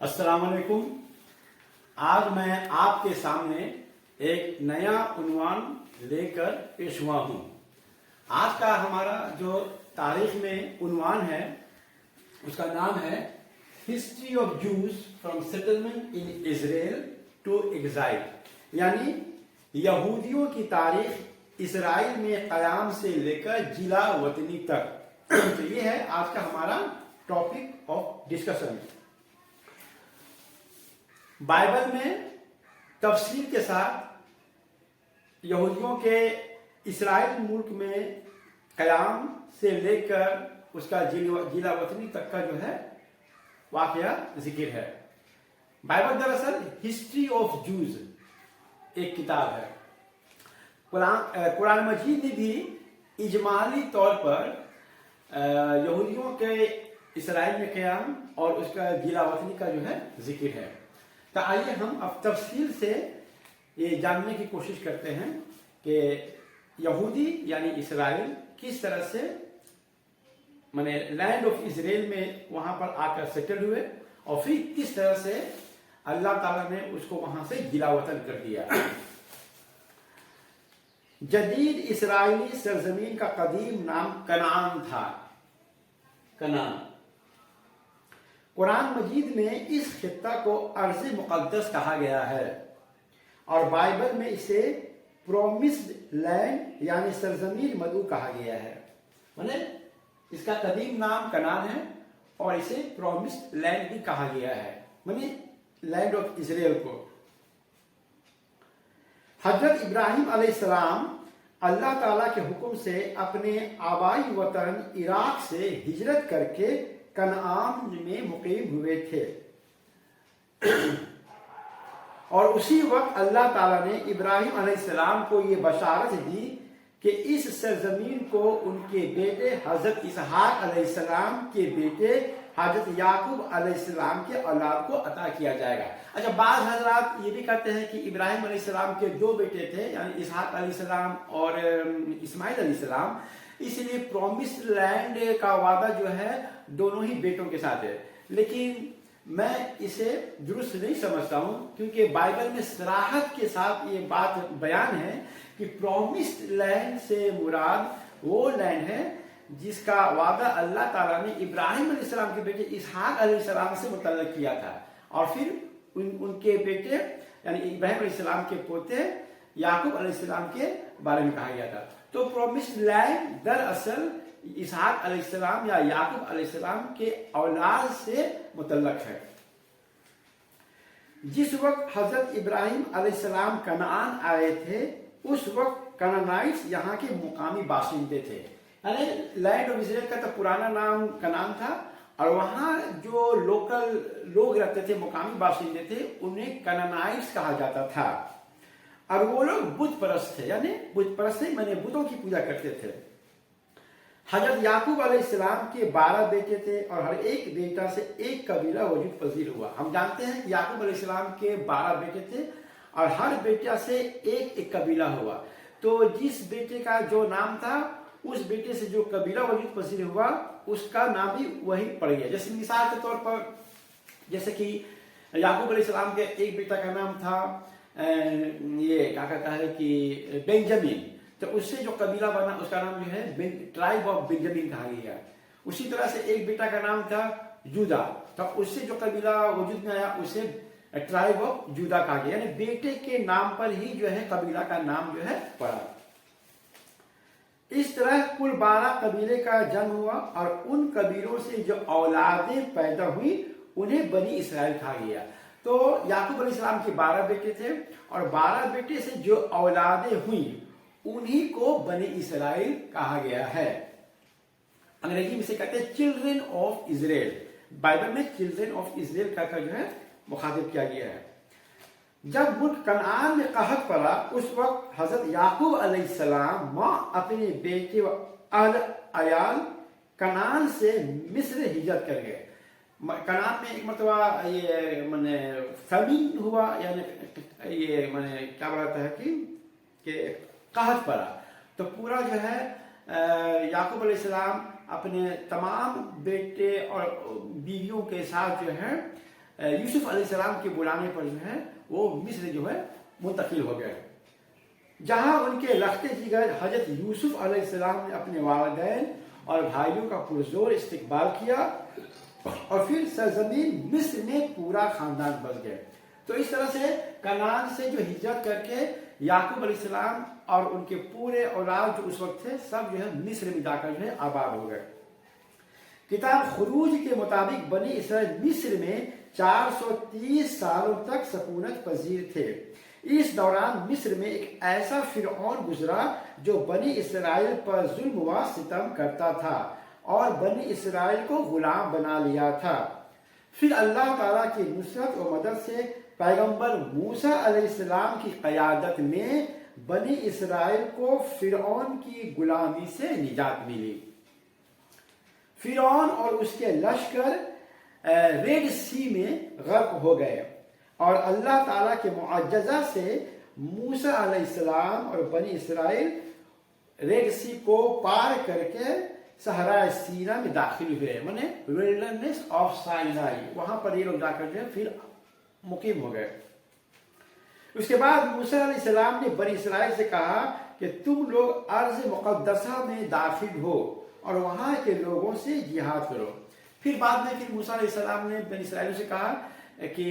السلام علیکم۔ آج میں آپ کے سامنے ایک نیا عنوان لے کر پیش ہوا ہوں۔ آج کا ہمارا جو تاریخ میں عنوان ہے اس کا نام ہے history of Jews from settlement in Israel to exile, یعنی یہودیوں کی تاریخ اسرائیل میں قیام سے لے کر جلا وطنی تک۔ تو یہ ہے آج کا ہمارا ٹاپک آف ڈسکشن۔ بائبل میں تفصیل کے ساتھ یہودیوں کے اسرائیل ملک میں قیام سے لے کر اس کا جلا وطنی تک کا جو ہے واقعہ ذکر ہے۔ بائبل دراصل ہسٹری آف جوز ایک کتاب ہے۔ قرآن مجید میں بھی اجمالی طور پر یہودیوں کے اسرائیل میں قیام اور اس کا جلا وطنی کا جو ہے ذکر ہے۔ تو آئیے ہم اب تفصیل سے یہ جاننے کی کوشش کرتے ہیں کہ یہودی یعنی اسرائیل کس طرح سے لینڈ آف اسرائیل میں وہاں پر آ کر سیٹل ہوئے اور پھر کس طرح سے اللہ تعالیٰ نے اس کو وہاں سے جلا وطن کر دیا۔ جدید اسرائیلی سرزمین کا قدیم نام کنعان تھا۔ کنعان قرآن مجید میں اس خطہ کو ارض مقدس کہا گیا ہے اور بائبل میں اسے پرومسڈ لینڈ یعنی سرزمین مدعو کہا گیا ہے۔ اس کا قدیم نام کنعان ہے اور اسے پرومسڈ لینڈ بھی کہا گیا ہے، لینڈ آف اسرائیل کو۔ حضرت ابراہیم علیہ السلام اللہ تعالیٰ کے حکم سے اپنے آبائی وطن عراق سے ہجرت کر کے کنعان میں مقیم ہوئے تھے، اور اسی وقت اللہ تعالیٰ نے ابراہیم علیہ السلام کو یہ بشارت دی کہ اس سرزمین کو ان کے بیٹے حضرت اسحاق علیہ السلام کے بیٹے حضرت یعقوب علیہ السلام کے اولاد کو عطا کیا جائے گا۔ اچھا، بعض حضرات یہ بھی کہتے ہیں کہ ابراہیم علیہ السلام کے دو بیٹے تھے، یعنی اسحاق علیہ السلام اور اسماعیل علیہ السلام، اس لیے پرومسڈ لینڈ کا وعدہ جو ہے دونوں ہی بیٹوں کے ساتھ ہے، لیکن میں اسے درست نہیں سمجھتا ہوں، کیونکہ بائبل میں صراحت کے ساتھ یہ بات بیان ہے کہ پرومسڈ لینڈ سے مراد وہ لینڈ ہے جس کا وعدہ اللہ تعالیٰ نے ابراہیم علیہ السلام کے بیٹے اسحاق علیہ السلام سے متعلق کیا تھا، اور پھر ان کے بیٹے یعنی ابراہیم علیہ السلام کے پوتے یعقوب علیہ السلام کے بارے میں کہا گیا تھا۔ تو پرومسڈ لینڈ دراصل اسحاق علیہ السلام یا یعقوب علیہ السلام کے اولاد سے متعلق ہے۔ جس وقت حضرت ابراہیم علیہ السلام کنعان آئے تھے اس وقت کنعانائٹس یہاں کے مقامی باشندے تھے، یعنی لینڈ آف اسرائیل کا تو پرانا نام کنعان تھا، اور وہاں جو لوکل لوگ رہتے تھے، مقامی باشندے تھے، انہیں کنعانائٹس کہا جاتا تھا، اور وہ لوگ بت پرست تھے، یعنی بت پرست بتوں کی پوجا کرتے تھے۔ حضرت یعقوب علیہ السلام کے 12 بیٹے تھے اور ہر ایک بیٹا سے ایک قبیلہ وجود پذیر ہوا۔ ہم جانتے ہیں کہ یعقوب علیہ السلام کے 12 بیٹے تھے اور ہر بیٹا سے ایک قبیلہ ہوا، تو جس بیٹے کا جو نام تھا اس بیٹے سے جو قبیلہ وجود پذیر ہوا اس کا نام بھی وہی پڑ گیا۔ جیسے مثال کے طور پر جیسے کہ یعقوب علیہ السلام کے ایک بیٹا کا نام تھا یہ کیا کہتا ہے کہ بنجامین، تو اس سے جو قبیلہ بنا اس کا نام جو ہے ٹرائب آف بنجامین کہا گیا۔ اسی طرح سے ایک بیٹا کا نام تھا یہودا، تو اس سے جو قبیلہ وجود میں آیا اسے ٹرائب آف یہودا کہا گیا، یعنی بیٹے کے نام پر ہی جو ہے قبیلہ کا نام جو ہے پڑا۔ اس طرح کل 12 قبیلے کا جنم ہوا اور ان قبیلوں سے جو اولادیں پیدا ہوئی انہیں بنی اسرائیل کہا گیا۔ تو یعقوب علیہ السلام کے 12 بیٹے تھے اور 12 بیٹے سے جو اولادیں ہوئیں انہی کو بنی اسرائیل کہا گیا ہے۔ انگریزی میں سے کہتے ہیں چلڈرن آف اسرائیل، بائبل میں چلڈرن آف اسرائیل کا جو ہے مخاطب کیا گیا ہے۔ جب ملک کنعان میں قحط پڑا اس وقت حضرت یعقوب علیہ السلام ماں اپنے بیٹے و اہل عیال کنعان سے مصر ہجرت کر گئے۔ کنعان میں ایک مرتبہ یہ فیمین ہوا، یعنی یہ کیا بڑھتا ہے کہ قحط پڑا، تو پورا جو ہے یعقوب علیہ السلام اپنے تمام بیٹے اور بیویوں کے ساتھ جو ہے यूसुफ अलैहिस्सलाम के बुलाने पर जो है वो मिस्र जो है मुंतकिल हो गए, जहां उनके लखते जिगर हजरत यूसुफ अलैहिस्सलाम ने अपने वालिदैन और भाइयों का पुरजोर इस्तकबाल किया और फिर सरजमीन मिस्र में पूरा खानदान बस गए। तो इस तरह से कनान से जो हिजरत करके याकूब अलैहिस्सलाम और उनके पूरे औलाद जो उस वक्त थे सब जो है मिस्र में जाकर जो है आबाद हो गए। किताब खुरूज के मुताबिक बनी इसराइल मिस्र में 430 सालों तक सकूनत पजीर थे। इस दौरान मिस्र में एक ऐसा फिरौन गुजरा जो बनी इसराइल पर जुल्म व सितम करता था और बनी इसराइल को गुलाम बना लिया था। फिर अल्लाह ताला की नुसरत और मदद से पैगंबर मूसा अलैहिस्सलाम की क़यादत में बनी इसराइल को फिरौन की गुलामी से निजात मिली। फिरौन और उसके लश्कर रेड सी में गर्क हो गए और अल्लाह ताला के मुआज्जज़ा से मूसा अलैहिस्सलाम और बनी इसराइल रेड सी को पार करके सहरा सीना में दाखिल हुए, माने विल्डरनेस ऑफ साइनाई, वहां पर ये लोग जाकर जो है फिर मुकीम हो गए। उसके बाद मूसा अलैहिस्सलाम ने बनी इसराइल से कहा कि तुम लोग अर्ज़ मुक़द्दसा में दाखिल हो और वहां के लोगों से जिहाद करो। फिर बाद में फिर मूसा अलैहिस्सलाम ने बनी इसराइल से कहा कि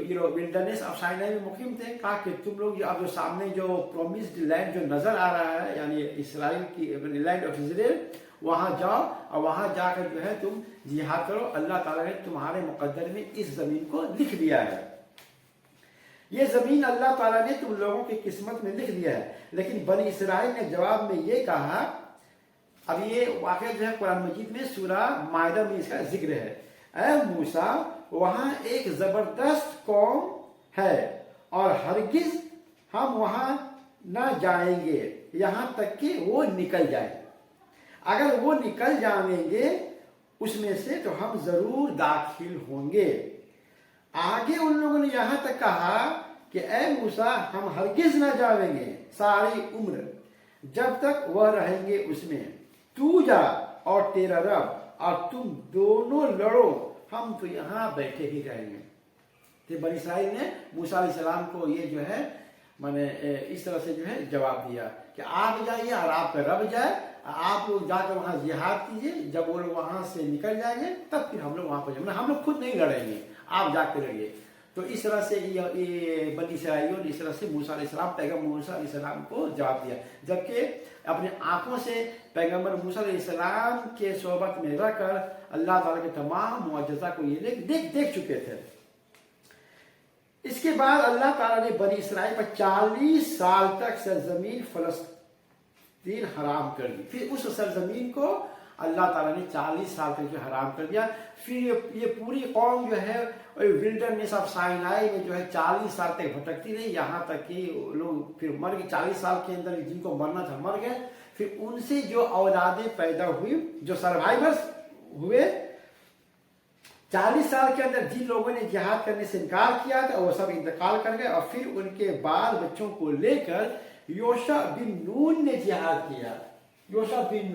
जो विल्डरनेस ऑफ साइनाई में मुकीम थे, कहा कि तुम लोग अब जो सामने जो प्रोमिस्ड लैंड जो नजर आ रहा है यानी इसराइल की लैंड ऑफ इजराइल, वहां जाओ और वहां जाकर जो है तुम जिहाद करो। अल्लाह ताला ने तुम्हारे मुकद्दर में इस जमीन को लिख दिया है, ये जमीन अल्लाह ताला ने तुम लोगों की किस्मत में लिख दिया है। लेकिन बनी इसराइल ने जवाब में ये कहा, अब ये वाक़या जो है कुरान मजीद में सूरा मायदा में इसका जिक्र है, ऐ मूसा वहां एक जबरदस्त कौम है और हरगिज हम वहां न जाएंगे यहां तक कि वो निकल जाए। अगर वो निकल जाएंगे उसमें से तो हम जरूर दाखिल होंगे। आगे उन लोगों ने यहां तक कहा कि ऐ मूसा हम हरगिज ना जाएंगे सारी उम्र जब तक वह रहेंगे उसमें, तू जा और तेरा रब और तुम दोनों लड़ो, हम तो यहां बैठे ही रहेंगे। तो बनी इसराइल ने मूसा अलैहिस्सलाम को ये जो है माने इस तरह से जो है जवाब दिया कि आप जाइए और आपका रब जाए, आप लोग जाकर वहां जिहाद कीजिए, जब वो लोग वहां से निकल जाएंगे तब फिर हम लोग वहां पर जाएंगे, हम लोग खुद नहीं लड़ेंगे, आप जाके लड़िए। तो इस तरह से ये बनी इसराइलियों ने इस तरह से मूसा अलैहिस्सलाम पैगंबर मूसा अलैहिस्सलाम को जवाब दिया, जबकि अपने आंखों से पैगंबर मूसा अलैहिस्सलाम के सोहबत में रहकर अल्लाह ताला के तमाम मुआजिज़ा को ये देख चुके थे। इसके बाद अल्लाह ताला ने बनी इसराइल पर 40 साल तक सरजमीन फलस्तीन हराम कर दी। फिर उस सरजमीन को अल्लाह ताला ने 40 साल तक जो हराम कर दिया। फिर ये पूरी कौम जो है विल्डरनेस ऑफ साइनाई में जो है 40 साल तक भटकती रही, यहाँ तक कि लोग फिर मर गए। 40 साल के अंदर जिनको मरना था मर गए। फिर उनसे जो औलादें पैदा हुई, जो सर्वाइवर्स हुए, 40 साल के अंदर जिन लोगों ने जिहाद करने से इनकार किया था वो सब इंतकाल कर गए। और फिर उनके बाल बच्चों को लेकर योशा बिन नून ने जिहाद किया, जोशुआ बिन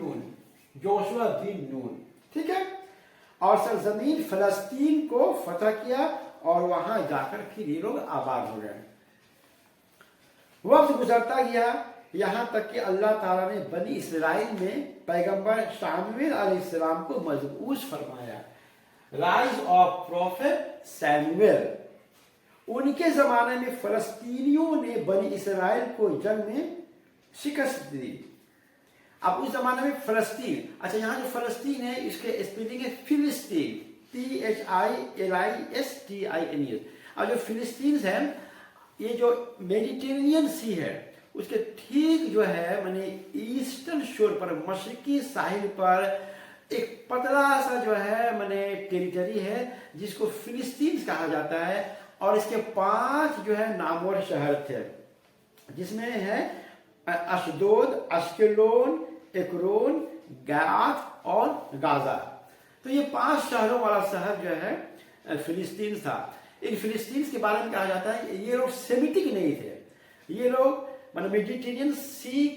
नून, ठीक है। और सरजमीन फलस्तीन को फतह किया और वहां जाकर फिर ये लोग आबाद हो गए। वक्त गुजरता गया यहां तक कि अल्लाह ताला ने बनी इसराइल में पैगंबर शामुएल अलैहिस्सलाम को मजबूस फरमाया। राइज ऑफ प्रोफेट सैमुएल, उनके जमाने में फलस्तीनियों ने बनी इसराइल को जंग में शिकस्त दी। अब उस जमाने में फलस्तीन, अच्छा यहाँ जो फलस्तीन है इसके स्पेलिंग है फिलिस्तीन, THILISTINES। अब जो फिलिस्तीन है ये जो मेडिटेरेनियन सी है उसके ठीक जो है माने ईस्टर्न शोर पर, मशरकी साहिल पर एक पतला सा जो है माने टेरिटरी है जिसको फिलिस्तीन कहा जाता है। और इसके 5 जो है नामवर शहर थे जिसमें है अशदोद, अश्केलोन, एक्रोन, गात और गाजा। तो ये 5 शहरों वाला शहर जो है फिलिस्तीन था। इन फिलिस्तीन के बारे में कहा जाता है ये लोग सेमिटिक नहीं थे, ये लोग मतलब मेडिटेरेनियन सी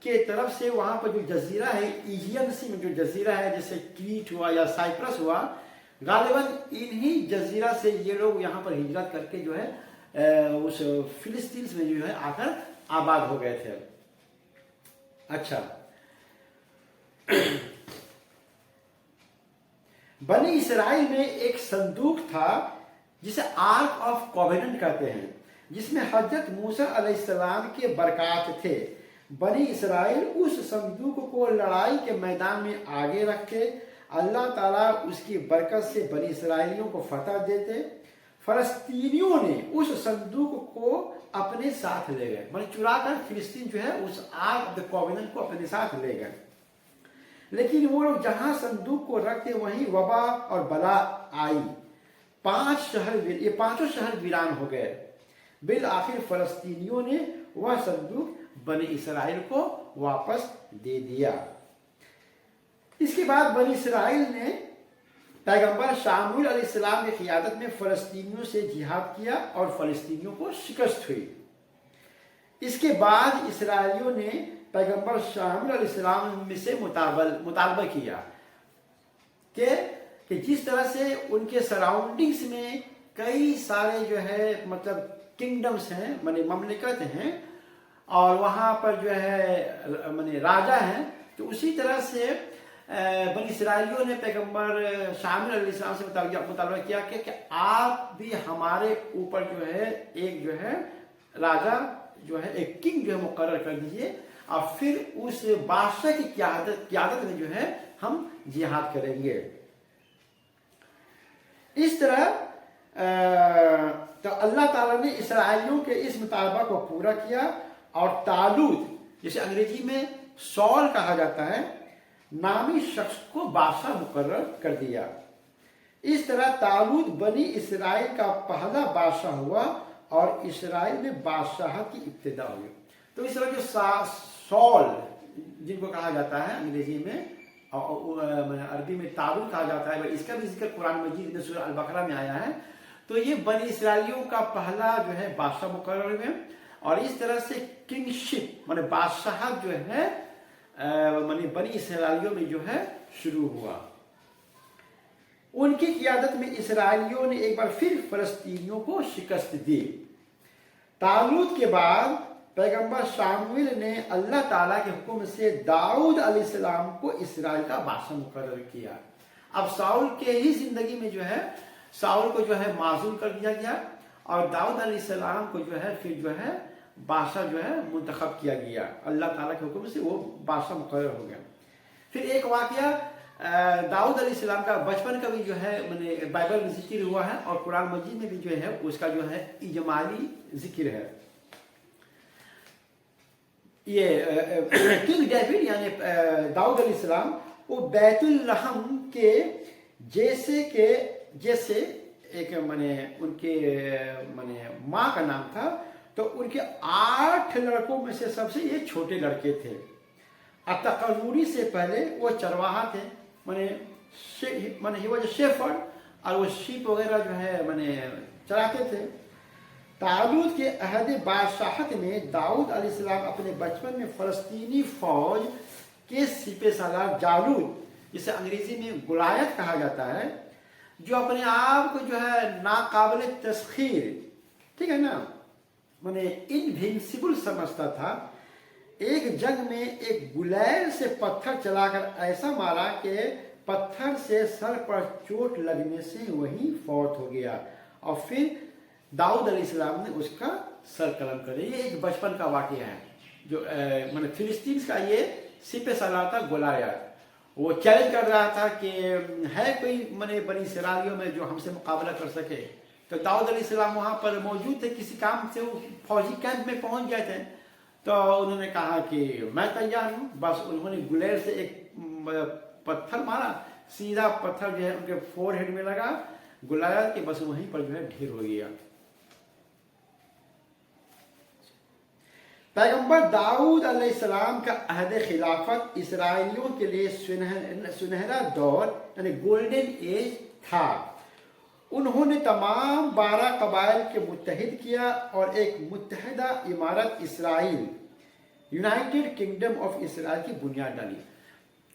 के तरफ से वहां पर जो जजीरा है, इजियन सी में जो जजीरा है जैसे क्रीट हुआ या साइप्रस हुआ, गालिबन इन्हीं जजीरा से ये लोग यहाँ पर हिजरत करके जो है उस फिलिस्तीन में जो है आकर आबाद हो गए थे। अच्छा, बनी इसराइल में एक संदूक था जिसे आर्क ऑफ कॉवेनेंट कहते हैं, जिसमें हजरत मूसा अलैहिस्सलाम के बरकत थे। बनी इसराइल उस संदूक को लड़ाई के मैदान में आगे रखते, अल्लाह ताला उसकी बरकत से बनी इसराइलियों को फतह देते। फलस्तीनियों ने उस संदूक को अपने साथ ले गए, माने चुरा कर फिलिस्तीन जो है उस आर्क ऑफ द कॉवेनेंट को अपने साथ ले गए। लेकिन वो लोग जहां संदूक को रखते वहीं वबा और बला आई, ये पांचों शहर वीरान हो गए। बिल आखिर फलस्तीनियों ने वह संदूक बनी इसराइल को वापस दे दिया। इसके बाद बनी इसराइल ने पैगंबर शामुएल अलैहिस्सलाम की क़ियादत में फलस्तीनियों से जिहाद किया और फलस्तीनियों को शिकस्त हुई। इसके बाद इसराइलियों ने पैगंबर शामुएल अलैहिस्सलाम से मुतालबा किया कि जिस तरह से उनके सराउंडिंग्स में कई सारे जो है मतलब किंगडम्स हैं, माने ममलिकत हैं, और वहाँ पर जो है माने राजा हैं, तो उसी तरह से बनी इसराइलियों ने पैगंबर शामुएल अलैहिस्सलाम से मुतालबा किया कि आप भी हमारे ऊपर जो है एक जो है राजा जो है एक किंग जो है मुकर्रर कर दीजिए, और फिर उस बादशाह की क़ियादत में जो है हम जिहाद करेंगे। इस तरह तो अल्लाह ताला ने इसराइलियों के इस मुतालबा को पूरा किया और तालूत, जिसे अंग्रेजी में सॉल कहा जाता है, नामी शख्स को बादशाह मुकर्रर कर दिया। इस तरह तालूत बनी इसराइल का पहला बादशाह हुआ और इसराइल में बादशाह की इब्तिदा हुई। तो इस तरह जो सॉल जिनको कहा जाता है अंग्रेजी में और अरबी में तालूत कहा जाता है, इसका भी जिक्र कुरान मजीद में सूरह अल-बकरा में आया है। तो ये बनी इसराइलियों का पहला जो है बादशाह मुकर्रर हुए, और इस तरह से किंगशिप माने बादशाह जो है माने बनी इसराइलियों में जो है शुरू हुआ। उनकी क़ियादत में इसराइलियों ने एक बार फिर फलस्तीनियों को शिकस्त दी। तालूत के बाद पैगंबर शामुएल ने अल्लाह ताला के हुक्म से दाऊद अलैहिस्सलाम को इसराइल का बादशाह मुकर्रर किया। अब साउल के ही जिंदगी में जो है साउल को जो है माजूल कर दिया गया, और दाऊद अलैहिस्सलाम को जो है फिर जो है बादशाह जो है मुंतखब किया गया। अल्लाह ताला के हुक्म से वो बादशाह मुकर्रर हो गया। फिर एक वाकया दाऊद अलैहिस्सलाम का बचपन का भी जो है मैंने बाइबल में जिक्र हुआ है, और कुरान मजीद में भी जो है उसका जो है इजमाली जिक्र है। ये किंग डेविड यानी दाऊद अलैहिस्सलाम वो बैतुल रहम के जैसे एक माने उनके माने माँ का नाम था, तो उनके 8 लड़कों में से सबसे ये छोटे लड़के थे। अतकरूरी से पहले वो चरवाहा थे, माने ही वो जो शेफर्ड, और वो शीप वगैरह जो है माने चराते थे। तालूत के अहद बादशाहत में दाऊद अलैहिस्सलाम अपने बचपन में फलस्तीनी फौज के सिपह सालार जालूत, जिसे अंग्रेजी में गुलायत कहा जाता है, जो अपने आप को जो है नाकाबिल तस्खीर, ठीक है ना, माने इनविंसिबल समझता था, एक जंग में एक गुलैल से पत्थर चलाकर ऐसा मारा कि पत्थर से सर पर चोट लगने से वही फौत हो गया, और फिर दाऊद अलैहिस्सलाम ने उसका सर कलम कर दिया। ये एक बचपन का वाकया है जो माने फिलिस्तीन का ये सिपह सालार था गुलायत। वो चैलेंज कर रहा था कि है कोई माने बनी इसराइलियों में जो हमसे मुकाबला कर सके। तो दाऊद अलैहिस्सलाम वहाँ पर मौजूद थे, किसी काम से वो फौजी कैंप में पहुँच गए थे, तो उन्होंने कहा कि मैं तैयार हूँ। बस उन्होंने गुलेर से एक पत्थर मारा, सीधा पत्थर जो है उनके फोरहेड में लगा गुलायत के, बस वहीं पर जो है ढेर हो गया। पैगंबर दाऊद अलैहिस्सलाम का अहद खिलाफत इसराइलियों के लिए सुनहरा दौर यानी गोल्डन एज था। उन्होंने तमाम 12 कबाइल के मुत्तहिद किया और एक मुत्तहिदा इमारत Israel, United kingdom of Israel की बुनियाद डाली।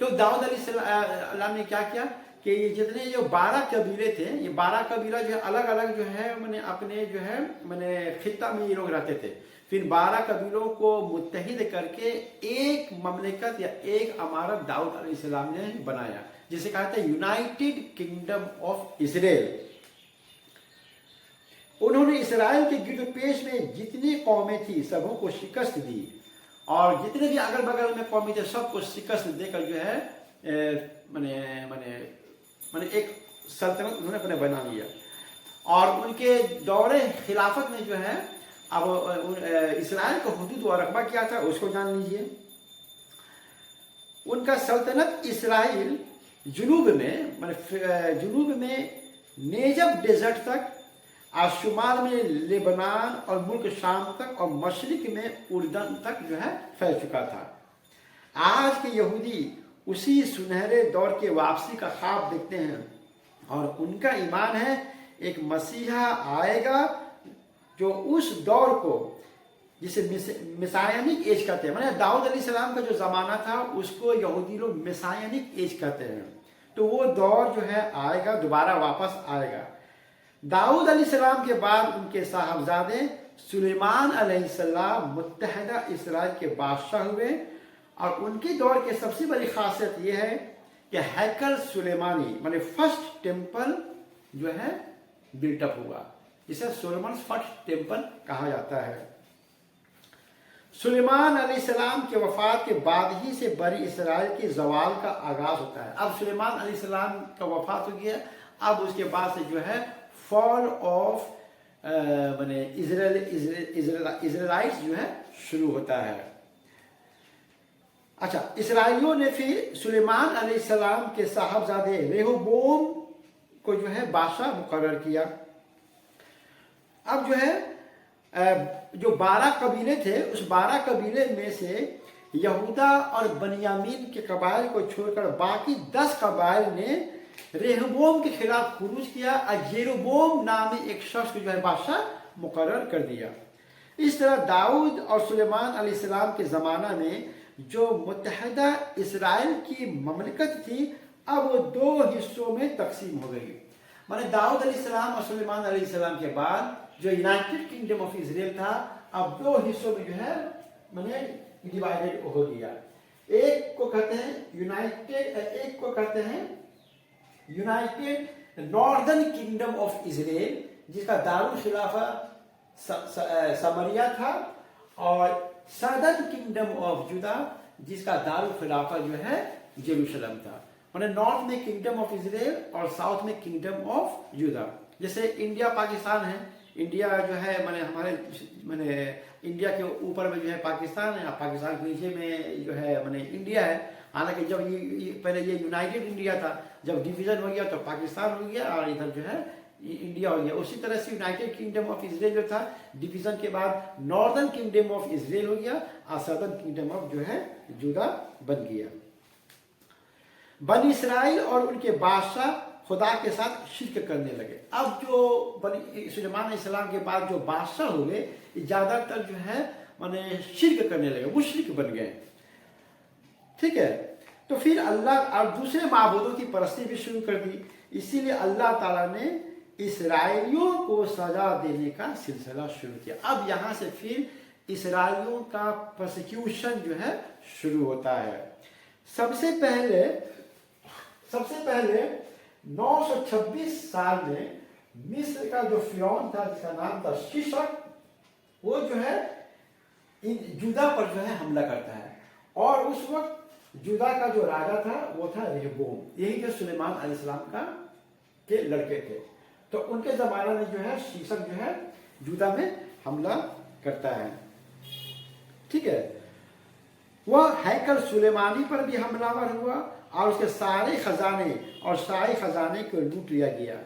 तो दाऊद अलैहिस्सलाम ने क्या किया कि ये जितने जो 12 कबीले थे, ये 12 कबीला जो है अलग अलग जो है मैंने अपने जो है मैंने खित्ता में ये लोग रहते थे। फिर 12 कबीलों को मुत्तहिद करके एक ममलिकत या एक अमारत दाऊद अलैहिस्सलाम ने बनाया, जिसे कहा था यूनाइटेड किंगडम ऑफ इजराइल। उन्होंने इसराइल के गिरद पेश में जितनी कौमें थी सबों को शिकस्त दी, और जितने भी अगल बगल में कौमें थे सबको शिकस्त देकर जो है मैंने मैंने मैंने एक सल्तनत उन्होंने अपने बना लिया। और उनके दौरे खिलाफत में जो है अब इसराइल का हुदूद व रकबा क्या था उसको जान लीजिए। उनका सल्तनत इसराइल जुनूब में मैंने जुनूब में नेजब डेजर्ट तक, और शुमाल में लेबनान और मुल्क शाम तक, और मशरिक में उर्दन तक जो है फैल चुका था। आज के यहूदी उसी सुनहरे दौर के वापसी का ख्वाब देखते हैं, और उनका ईमान है एक मसीहा आएगा जो उस दौर को जिसे मिसायानिक एज कहते हैं, मैंने दाऊद अलैहिस्सलाम का जो ज़माना था उसको यहूदी लोग मिसायानिक एज कहते हैं। तो वो दौर जो है आएगा, दोबारा वापस आएगा। दाऊद अलैहिस्सलाम के बाद उनके साहबजादे सुलेमान अलैहिस्सलाम मुत्तहिदा इसराइल के बादशाह हुए, और उनके दौर की सबसे बड़ी खासियत यह है कि हैकल सुलेमानी माने फर्स्ट टेम्पल जो है बिल्टअप हुआ, जिसे सोलोमन फर्स्ट टेम्पल कहा जाता है। सुलेमान अलैहिस्सलाम के वफात के बाद ही से बनी इसराइल के जवाल का आगाज होता है। अब सुलेमान अलैहिस्सलाम का वफात हो गया, अब उसके बाद से जो है फॉल ऑफ माने इजराइलाइट्स जो है शुरू होता है। अच्छा, इसराइलियों ने फिर सुलेमान अलैहिस्सलाम के साहबजादे रेहोबोम को जो है बादशाह मुकर्रर किया। अब जो है जो 12 कबीले थे, उस 12 कबीले में से यहूदा और बनियामीन के कबाइल को छोड़कर बाकी 10 कबाइल ने रेहोबोम के खिलाफ खुरूज किया, और जेरोबोम नामी एक शख्स को जो है बादशाह मुकर्रर कर दिया। इस तरह दाऊद और सुलेमान अलैहिस्सलाम के ज़माना में जो मुत्तहिदा इसराइल की ममलिकत थी अब वो 2 हिस्सों में तकसीम हो गई। माने दाऊद अलैहिस्सलाम और सुलेमान अलैहिस्सलाम के बाद जो यूनाइटेड किंगडम ऑफ इजराइल था अब 2 हिस्सों में जो है मैंने डिवाइडेड हो गया। एक को कहते हैं यूनाइटेड, एक को कहते हैं United northern kingdom of Israel, जिसका दारुल खिलाफा समरिया था, और सदर्न किंगडम ऑफ जुदा, जिसका दारुल खिलाफा जो है जेरूशलम था। मैंने नॉर्थ में किंगडम ऑफ इजराइल और साउथ में किंगडम ऑफ जुदा। जैसे इंडिया पाकिस्तान है, इंडिया जो है मैंने हमारे मैंने इंडिया के ऊपर में जो है पाकिस्तान है, पाकिस्तान के नीचे में जो है मैंने इंडिया है। हालांकि जब ये पहले ये यूनाइटेड इंडिया था, जब डिवीजन हो गया तो पाकिस्तान हो गया और इधर जो है इंडिया हो गया। उसी तरह से यूनाइटेड किंगडम ऑफ इजराइल जो था डिवीजन के बाद नॉर्दर्न किंगडम ऑफ इजराइल हो गया और सदर्न किंगडम ऑफ जो है जुदा बन गया। बनी इसराइल और उनके बादशाह खुदा के साथ शिरक करने लगे। अब जो सुलेमान अलैहिस्सलाम के बाद जो बादशाह हो गए ज्यादातर जो है माने शिरक करने लगे, मुशरिक बन गए। ठीक है, तो फिर अल्लाह और दूसरे माबूदों की परस्ती भी शुरू कर दी। इसीलिए अल्लाह ताला ने इसराइलियों को सजा देने का सिलसिला शुरू किया। अब यहाँ से फिर इसराइलियों का प्रोसिक्यूशन जो है शुरू होता है। सबसे पहले 926 साल में मिस्र का जो फिरौन था जिसका नाम था शीशक, वो जो है जुदा पर जो है हमला करता है, और उस वक्त जुदा का जो राजा था वो था रेहोबोम। यही जो सुलेमान अलैहिस्सलाम का के लड़के थे। तो उनके जमाने में जो है शीशक जो है जुदा में हमला करता है। ठीक है, वह हैकल सुलेमानी पर भी हमलावर हुआ और उसके सारे खजाने और शाही खजाने को लूट लिया गया।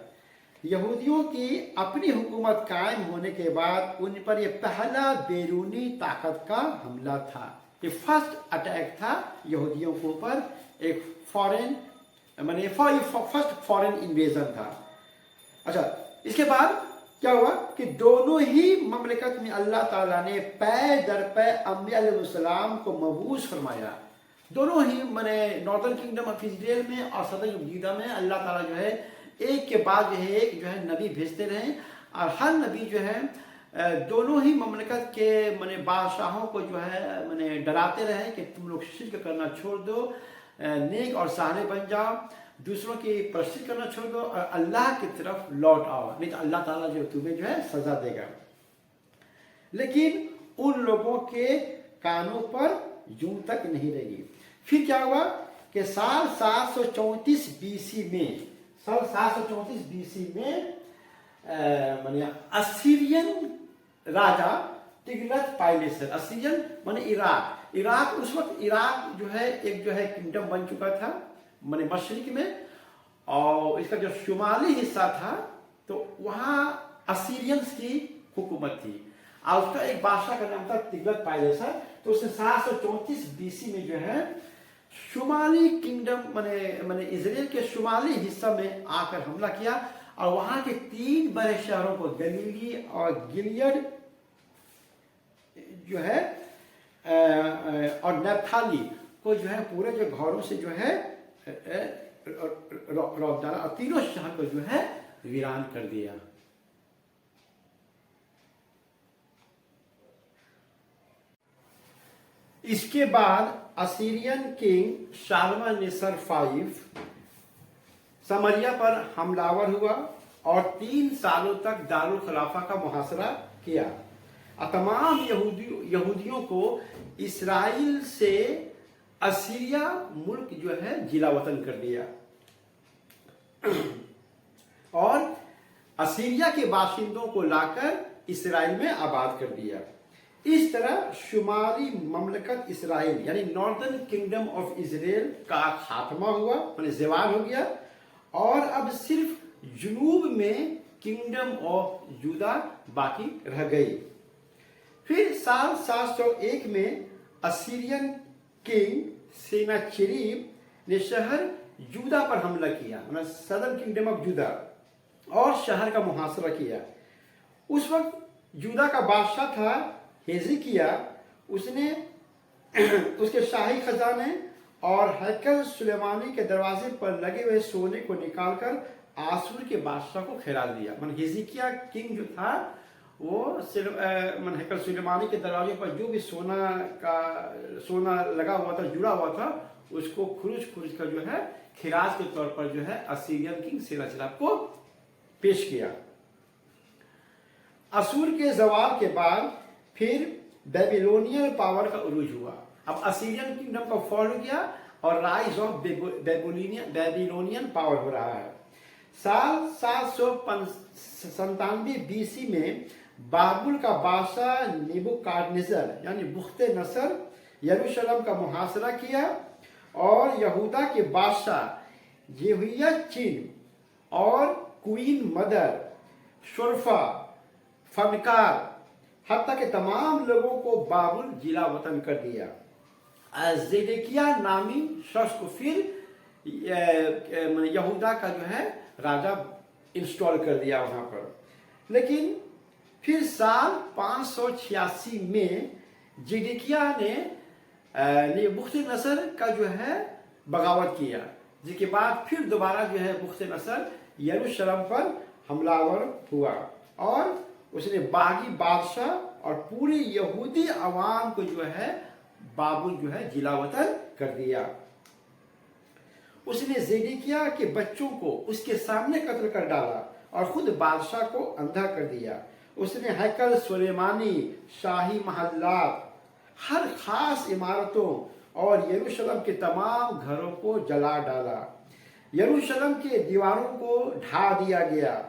यहूदियों की अपनी हुकूमत कायम होने के बाद उन पर यह पहला बैरूनी ताकत का हमला था। ये फर्स्ट अटैक था यहूदियों के ऊपर, एक फॉरेन माने फर्स्ट फॉरेन इन्वेजन था। अच्छा, इसके बाद क्या हुआ कि दोनों ही ममलिकत में अल्लाह ताला ने पै दर पै अंबिया अलैहिस्सलाम को मबूस फरमाया। दोनों ही मैंने नॉर्दर्न किंगडम ऑफ इजराइल में और सदर्न ऑफ यूदा में अल्लाह ताला जो है एक के बाद जो है एक जो है नबी भेजते रहे, और हर नबी जो है दोनों ही ममलकत के मैंने बादशाहों को जो है मैंने डराते रहे कि तुम लोग शिरक करना छोड़ दो, नेक और साले बन जाओ, दूसरों की परस्ती करना छोड़ दो और अल्लाह की तरफ लौट आओ, नहीं तो अल्लाह ताला जो तुम्हें जो है सजा देगा। लेकिन उन लोगों के कानों पर यूं तक नहीं रही। फिर क्या हुआ कि साल 734 बीसी में, साल 734 बीसी में माने असीरियन राजा तिग्लत पाइलेसर, असीरियन माने इराक उस वक्त इराक जो है एक जो है किंगडम बन चुका था माने मशरिक में, और इसका जो शुमाली हिस्सा था तो वहाँ असीरियंस की हुकूमत थी, और उसका एक बादशाह का नाम था तिग्लत पाइलेसर। तो उसने 734 बीसी में जो है शुमाली किंगडम माने इजराइल के शुमाली हिस्सा में आकर हमला किया, और वहां के 3 बड़े शहरों को गलीली और गिलियड जो है और नप्ताली को जो है पूरे जो घरों से जो है रौब डाला, और तीनों शहर को जो है वीरान कर दिया। इसके बाद असीरियन किंग शाल्मनेसर 5 समरिया पर हमलावर हुआ और 3 सालों तक दारुल खिलाफा का मुहासरा किया, और तमाम यहूदियों को इसराइल से असीरिया मुल्क जो है जिला वतन कर दिया, और असीरिया के बाशिंदों को लाकर इसराइल में आबाद कर दिया। इस तरह शुमाली ममलकत इसराइल यानी नॉर्दर्न किंगडम ऑफ इजराइल का खात्मा हुआ, माने ज़वाल हो गया, और अब सिर्फ जुनूब में किंगडम ऑफ यूदा बाकी रह गई। फिर साल 701 में असीरियन किंग सेनाचेरीब ने शहर यूदा पर हमला किया, मतलब सदर्न किंगडम ऑफ यूदा, और शहर का मुहासरा किया। उस वक्त यूदा का बादशाह था हिजकिया, उसने उसके शाही खजाने और हैकल सुलेमानी के दरवाजे पर लगे हुए सोने को निकालकर आसूर के बादशाह को खिला दिया। मन हिजकिया किंग जो था वो मन हैकल सुलेमानी के दरवाजे पर जो भी सोना लगा हुआ था, जुड़ा हुआ था, उसको खुरुज कर जो है खिराज के तौर पर जो है असीरियन किंग सेनाचेरीब को पेश किया। असूर के जवाल के बाद फिर बेबीलोनियन पावर का उरूज हुआ। अब असीरियन किंगडम का फॉल हो गया और राइज ऑफ बेबीलोनियन पावर हो रहा है। साल 797 बीसी में बाबुल का बादशाह नेबुकादनेस्सर यानी बुख्ते नसर यरूशलेम का मुहासरा किया, और यहूदा के बादशाह यहोयाकीन और क्वीन मदर शुरफा फनकार हत्ता के तमाम लोगों को बाबुल जिला वतन कर दिया। ज़ेदेकिया नामी शख्स को फिर यहूदा का जो है राजा इंस्टॉल कर दिया वहां पर। लेकिन फिर साल 586 में ज़ेदेकिया ने नेबुकदनेस्सर का जो है बगावत किया, जिसके बाद फिर दोबारा जो है बुकदनेस्सर यरूशलेम पर हमलावर हुआ, और उसने बागी बादशाह और पूरी यहूदी अवाम को जो है बाबुल जो है जिला वतन कर दिया। उसने ज़ेदेकिया के बच्चों को उसके सामने कत्ल कर डाला और खुद बादशाह को अंधा कर दिया। उसने हैकल सुलेमानी, शाही महल्लात, हर खास इमारतों और यरूशलेम के तमाम घरों को जला डाला। यरूशलेम के दीवारों को ढा दिया गया।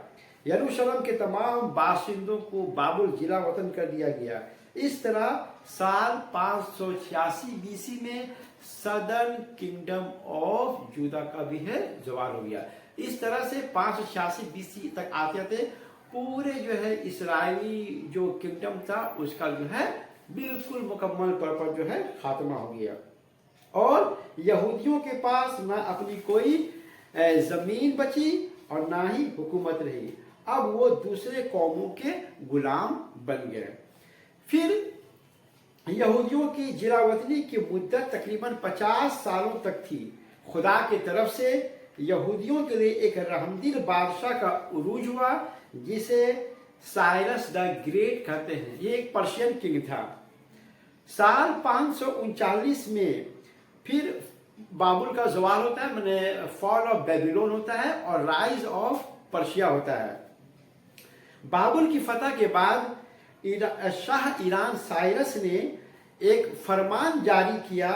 यरूशलेम के तमाम बाशिंदों को बाबुल जिला वतन कर दिया गया। इस तरह साल 586 बीसी में सदर्न किंगडम ऑफ यूदा का भी है ज़वाल हो गया। इस तरह से 586 बीसी तक आते थे पूरे जो है इसराइली जो किंगडम था उसका जो है बिल्कुल मुकम्मल तौर पर जो है खात्मा हो गया, और यहूदियों के पास न अपनी कोई जमीन बची और ना ही हुकूमत रही। अब वो दूसरे कौमों के गुलाम बन गए। फिर यहूदियों की जिलावतनी की मुद्दत तकरीबन 50 सालों तक थी। खुदा की तरफ से यहूदियों के लिए एक रहमदिल बादशाह का उरूज हुआ जिसे साइरस द ग्रेट कहते हैं। ये एक पर्शियन किंग था। साल 539 में फिर बाबुल का जवाल होता है, मैंने फॉल ऑफ बेबीलोन होता है और राइज ऑफ पर्शिया होता है। बाबुल की फतह के बाद शाह ईरान साइरस ने एक फरमान जारी किया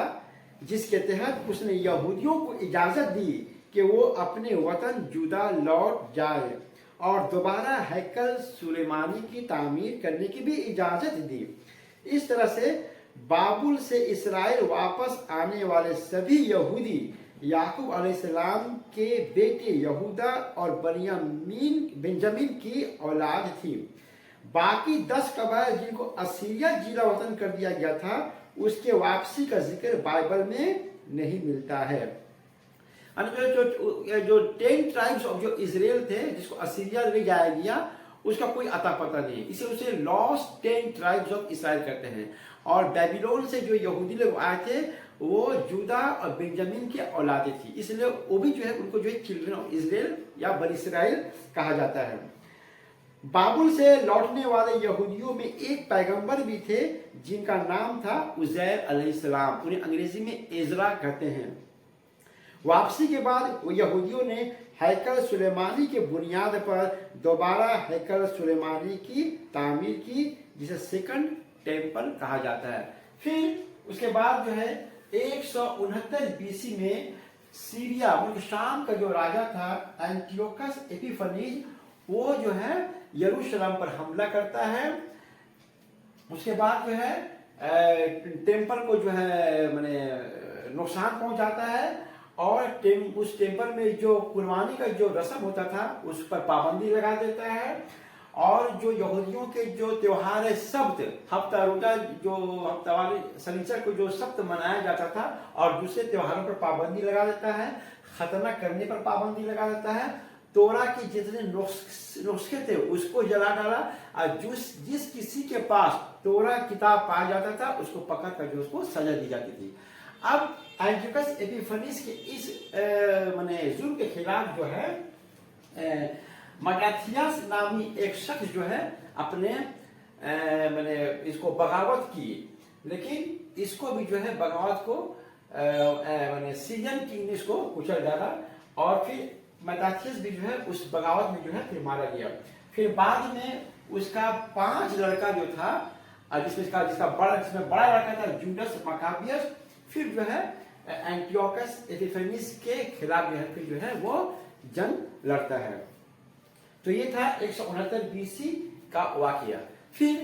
जिसके तहत उसने यहूदियों को इजाजत दी कि वो अपने वतन जुदा लौट जाए और दोबारा हैकल सुलेमानी की तामीर करने की भी इजाजत दी। इस तरह से बाबुल से इसराइल वापस आने वाले सभी यहूदी याकूब अलैहिस्सलाम के बेटे यहूदा और बेंजामिन की औलाद थी। बाकी 10 कबाइल जिनको असीरिया जिला वतन कर दिया गया था उसके वापसी का जिक्र बाइबल में नहीं मिलता है। जो 10 ट्राइब्स ऑफ जो इजराइल थे जिसको असीरिया ले जाया गया उसका कोई अता पता नहीं, इसे उसे लॉस्ट 10 ट्राइब्स ऑफ इसराइल कहते हैं। और बेबीलोन से जो यहूदी लोग आए थे वो जूदा और बेंजामिन की औलादें थी, इसलिए वो भी जो है उनको जो है चिल्ड्रन ऑफ इजराइल या बनी इसराइल कहा जाता है। बाबुल से लौटने वाले यहूदियों में एक पैगंबर भी थे जिनका नाम था उजैर अलैहिस्सलाम, उन्हें अंग्रेजी में एजरा कहते हैं। वापसी के बाद वो यहूदियों ने हैकल सुलेमानी के बुनियाद पर दोबारा हैकल सुलेमानी की तामीर की जिसे सेकंड टेम्पल कहा जाता है। फिर उसके बाद जो है 169 बीसी में सीरिया मतलब शाम का जो राजा था एंटियोकस एपिफनीज वो जो है यरूशलेम पर हमला करता है। उसके बाद जो है टेम्पल को जो है माने नुकसान पहुंचाता है और उस टेम्पल में जो कुर्बानी का जो रस्म होता था उस पर पाबंदी लगा देता है। और जो यहूदियों के जो त्योहार है सब्त हफ्ता रोजा जो हफ्तावारी शनिचर को जो सब्त मनाया जाता था और दूसरे त्योहारों पर पाबंदी लगा देता है, खतना करने पर पाबंदी लगा देता है। तोरा की जितने नुस्खे थे उसको जला डाला और जिस किसी के पास तोरा किताब पाया जाता था उसको पकड़ कर जो उसको सजा दी जाती थी। अब एंटियोकस एपिफनीस के इस माने जुल्म के खिलाफ जो है मटाथियास नामी एक शख्स जो है अपने माने इसको बगावत की, लेकिन इसको भी जो है बगावत को माने सीरियन किंग ने इसको कुचल डाला और फिर मटाथियस भी जो है उस बगावत में जो है फिर मारा गया। फिर बाद में उसका 5 लड़का जो था जिसमें बड़ा लड़का था जूडस मकाबियस, फिर जो है एंटियोकस एपिफनीस के खिलाफ जो है फिर जो है वो जंग लड़ता है। तो ये था 169 बीसी का वाकया। फिर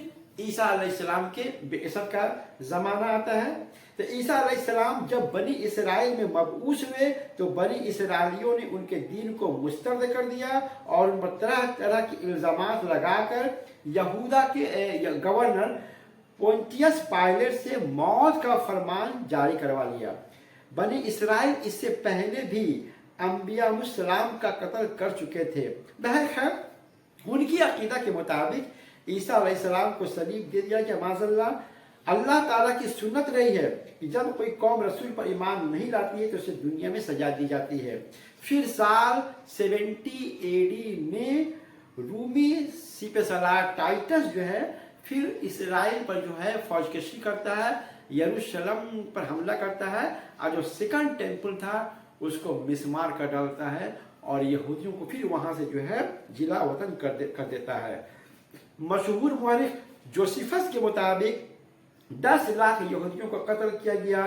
ईसा अलैहिस्सलाम के बेइज्जत का जमाना आता है। तो ईसा अलैहिस्सलाम जब बनी इसराइल में मबऊस हुए तो बनी इसराइलियों ने उनके दीन को मुस्तरद कर दिया और उन पर तरह तरह के इल्जामात लगाकर यहूदा के गवर्नर पोंटियस पायलट से मौत का फरमान जारी करवा लिया। बनी इसराइल इससे पहले भी अंबिया मुस्सलाम का कत्ल कर चुके थे। बहरखैर उनकी अकीदा के मुताबिक ईसा अलैहिस्सलाम को सलीब दे दिया गया। माज़अल्लाह अल्लाह ताला की सुन्नत रही है कि जब कोई कौम रसूल पर ईमान नहीं लाती है तो उसे दुनिया में सजा दी जाती है। फिर साल 70 एडी में रूमी सिपेसला टाइटस जो है फिर इसराइल पर जो है फौजकशी करता है, यरूशलेम पर हमला करता है और जो सेकंड टेम्पल था उसको मिसमार कर डालता है और यहूदियों को फिर वहां से जो है जिला वतन कर देता है। मशहूर मुअर्रिख जोसेफस के मुताबिक 10 लाख यहूदियों को कत्ल किया गया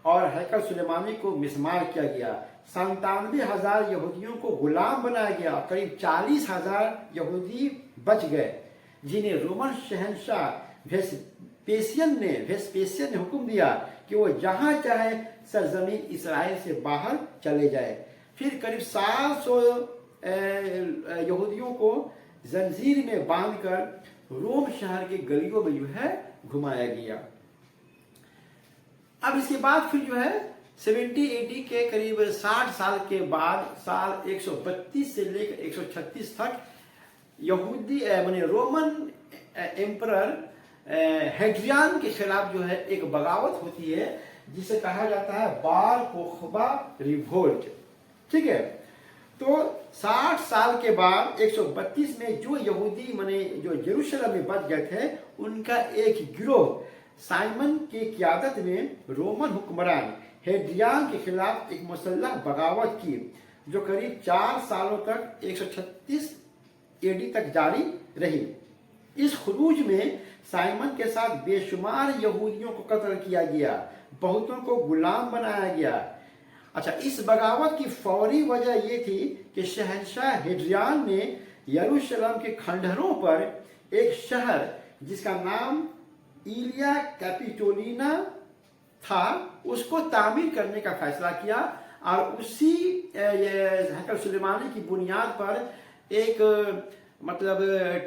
और हैकल सुलेमानी को मिसमार किया गया। 97,000 यहूदियों को गुलाम बनाया गया। करीब 40,000 यहूदी बच गए जिन्हें रोमन शहंशाह वेस्पेसियन ने हुक्म दिया कि वो जहां चाहे सरजमीन इसराइल से बाहर चले जाए। फिर करीब 700 यहूदियों को जंजीर में बांधकर रोम शहर के गलियों में जो है घुमाया गया। अब इसके बाद फिर जो है 70 एडी के करीब 60 साल के बाद साल 132 से लेकर 136 तक यहूदी माने रोमन एम्परर हेड्रियान के खिलाफ जो है एक बगावत होती है जिसे कहा जाता है बार कोखबा रिवोल्ट। ठीक है, तो 60 साल के बाद 132 में जो यहूदी माने जो यरूशलेम में बच गए थे, उनका एक गिरोह साइमन की क़यादत में रोमन हुक्मरान हेड्रियान के खिलाफ एक मुसल्लह बगावत की, जो करीब 4 सालों तक 136 एडी तक जारी रही। इस खुरूज में साइमन के साथ बेशुमार यहूदियों को कत्ल किया गया, बहुतों को गुलाम बनाया गया। अच्छा, इस बगावत की फौरी वजह यह थी कि शहंशाह हेड्रियान ने यरूशलेम के खंडहरों पर एक शहर जिसका नाम इलिया कैपिटोलिना था, उसको तामीर करने का फैसला किया और उसी हैकल सुलेमानी की बुनियाद पर एक मतलब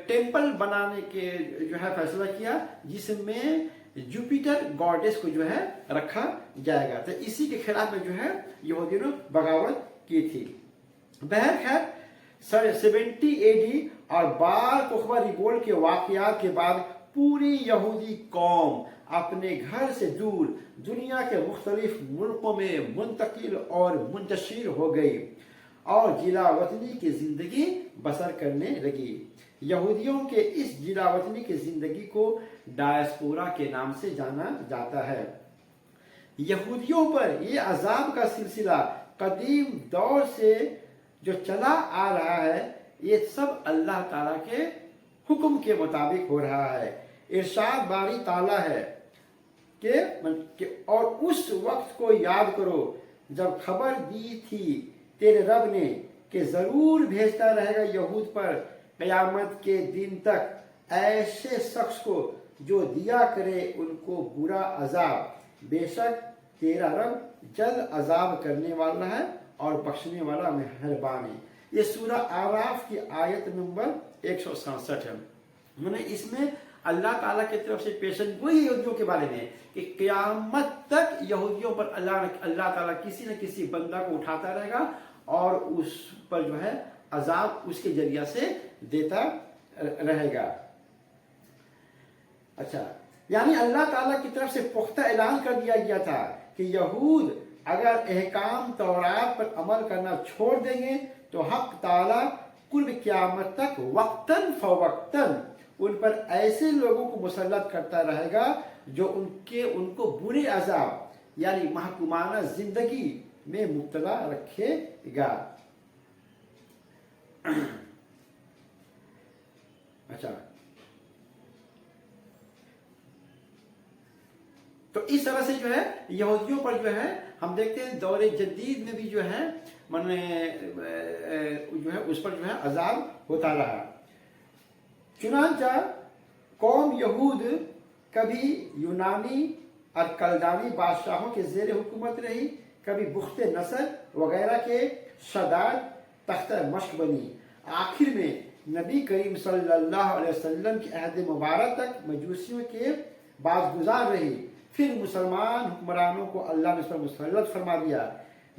टेम्पल बनाने के जो है फैसला किया, जिसमें जुपिटर गॉडेस को जो है रखा जाएगा। तो इसी के खिलाफ में जो है यहूदियों ने बगावत की थी। बहरखैर 70 एडी और बार कोखबा रिवोल्ट के वाकयात के बाद पूरी यहूदी कौम अपने घर से दूर दुनिया के मुख्तलिफ मुल्कों में मुंतकिल और मुंतशिर हो गई और जिला वतनी की जिंदगी बसर करने लगी। यहूदियों के इस जिला वतनी की जिंदगी को डायस्पोरा के नाम से जाना जाता है। यहूदियों पर यह अजाब का सिलसिला कदीम दौर से जो चला आ रहा है, ये सब अल्लाह ताला के हुक्म के मुताबिक हो रहा है। इरशाद बारी ताला है कि और उस वक्त को याद करो जब खबर दी थी तेरे रब ने कि जरूर भेजता रहेगा यहूद पर कयामत के दिन तक ऐसे शख्स को जो दिया करे उनको बुरा अजाब। बेशक तेरा रब जल्द अजाब करने वाला है और बख्शने वाला मेहरबान है। ये सूरह आराफ की आयत नंबर 167 है। मैंने इसमें अल्लाह ताला की तरफ से पेशन गोई यहूदियों के बारे में कि क़यामत तक यहूदियों पर अल्लाह ताला किसी न किसी बंदा को उठाता रहेगा और उस पर जो है अजाब उसके जरिया से देता रहेगा। अच्छा, यानी अल्लाह ताला की तरफ से पुख्ता ऐलान कर दिया गया था कि यहूद अगर अहकाम तौरात पर अमल करना छोड़ देंगे तो हक ताला कुल क़यामत तक वक्तन फवक्तन उन पर ऐसे लोगों को मुसल्लत करता रहेगा जो उनको बुरे अजाब यानी महकुमाना जिंदगी में मुब्तला रखेगा। अच्छा, तो इस तरह से जो है यहूदियों पर जो है हम देखते हैं दौरे जदीद में भी जो है माने जो है उस पर जो है अजाब होता रहा। चुनांचा कौम यहूद कभी यूनानी और कलदानी बादशाहों के जेर हुकूमत रही, कभी बुख्ते नसर वगैरह के शदाद तख्त मश्क बनी। आखिर में नबी करीम सल्लल्लाहु अलैहि वसल्लम की अहद मुबारक तक मजूसियों के बाद गुजार रही। फिर मुसलमान हुक्मरानों को अल्लाह ने उस पर मुसल्लत फरमा दिया।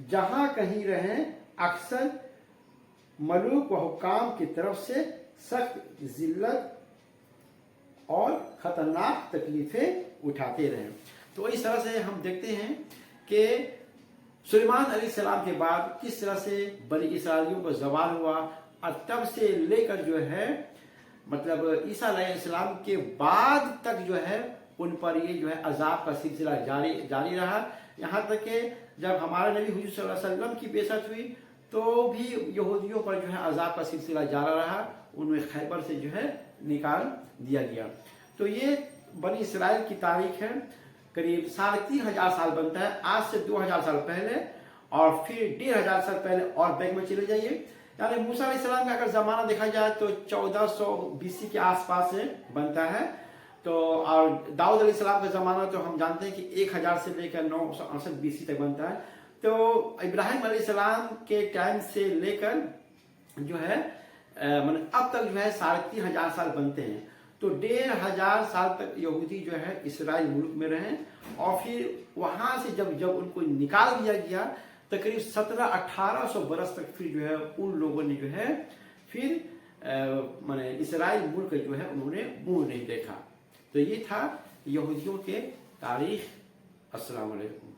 जहां कहीं रहें अक्सर मलूक व हुक्काम की तरफ से सख्त जिल्लत और खतरनाक तकलीफें उठाते रहे। तो इस तरह से हम देखते हैं कि सुलेमान अलैहिस्सलाम के बाद किस तरह से बनी इसराइलियों को जवाल हुआ और तब से लेकर जो है मतलब ईसा अलैहिस्सलाम के बाद तक जो है उन पर ये जो है अजाब का सिलसिला जारी रहा। यहाँ तक कि जब हमारे नबी हुजूर सल्लल्लाहु अलैहि वसल्लम की बेइज्जत हुई तो भी यहूदियों पर जो है अजाब का सिलसिला जारी रहा, उन्हें खैबर से जो है निकाल दिया गया। तो ये बनी इसराइल की तारीख है, करीब 3500 साल बनता है आज से 2000 साल पहले, और फिर 1500 साल पहले और बैक में चले जाइए। यानी मूसा अलैहिस्सलाम का अगर ज़माना देखा जाए तो 1400 बीसी के आसपास से बनता है। तो और दाऊद अलैहिस्सलाम का ज़माना तो हम जानते हैं कि 1000 से लेकर 968 बीसी तक बनता है। तो इब्राहिम अलैहिस्सलाम के टाइम से लेकर जो है मतलब अब तक जो है 3500 साल बनते हैं। तो 1500 साल तक यहूदी जो है इसराइल मुल्क में रहे, और फिर वहां से जब उनको निकाल दिया गया तकरीब 1700-1800 बरस तक फिर जो है उन लोगों ने जो है फिर माने इसराइल मुल्क जो है उन्होंने मुंह नहीं देखा। تو یہ تھا یہودیوں کے تاریخ. السلام علیکم.